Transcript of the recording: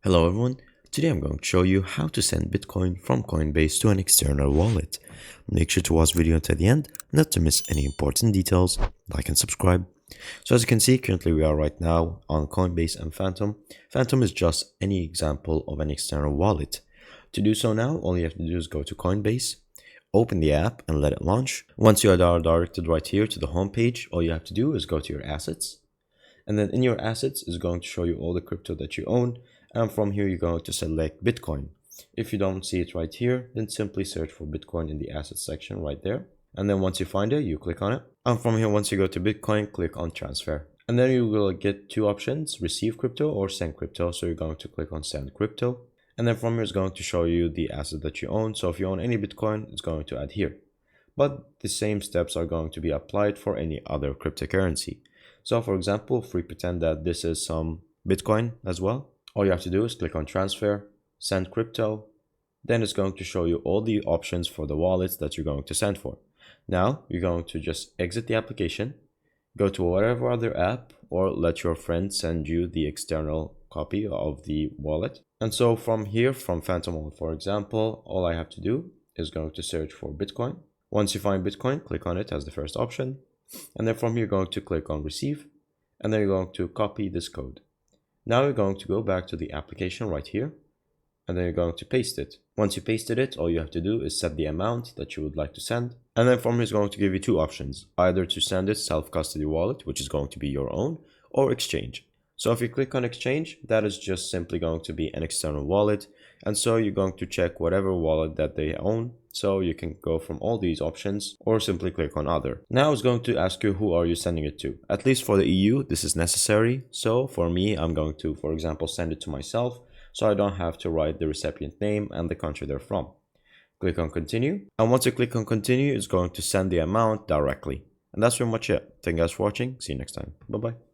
Hello everyone, today I'm going to show you how to send Bitcoin from Coinbase to an external wallet. Make sure to watch the video until the end not to miss any important details. Like and subscribe. So as you can see, currently we are right now on Coinbase and Phantom. Phantom is just any example of an external wallet. To do so now, all you have to do is go to Coinbase, open the app and let it launch. Once you are directed right here to the home page, all you have to do is go to your assets. And then in your assets is going to show you all the crypto that you own. And from here, you're going to select Bitcoin. If you don't see it right here, then simply search for Bitcoin in the assets section right there. And then once you find it, you click on it. And from here, once you go to Bitcoin, click on transfer. And then you will get two options, receive crypto or send crypto. So you're going to click on send crypto. And then from here, it's going to show you the asset that you own. So if you own any Bitcoin, it's going to add here. But the same steps are going to be applied for any other cryptocurrency. So for example, if we pretend that this is some Bitcoin as well, all you have to do is click on transfer, send crypto, then it's going to show you all the options for the wallets that you're going to send for. Now you're going to just exit the application, go to whatever other app, or let your friend send you the external copy of the wallet. And so from here, from Phantom, for example, all I have to do is going to search for Bitcoin. Once you find Bitcoin, click on it as the first option. And then from here, you're going to click on receive, and then you're going to copy this code. Now you're going to go back to the application right here, and then you're going to paste it. Once you pasted it, all you have to do is set the amount that you would like to send. And then from here, it's going to give you two options, either to send it self-custody wallet, which is going to be your own, or exchange. So if you click on exchange, that is just simply going to be an external wallet. And so you're going to check whatever wallet that they own. So you can go from all these options or simply click on other. Now it's going to ask you who are you sending it to. At least for the EU, this is necessary. So for me, I'm going to, for example, send it to myself. So I don't have to write the recipient name and the country they're from. Click on continue. And once you click on continue, it's going to send the amount directly. And that's pretty much it. Thank you guys for watching. See you next time. Bye-bye.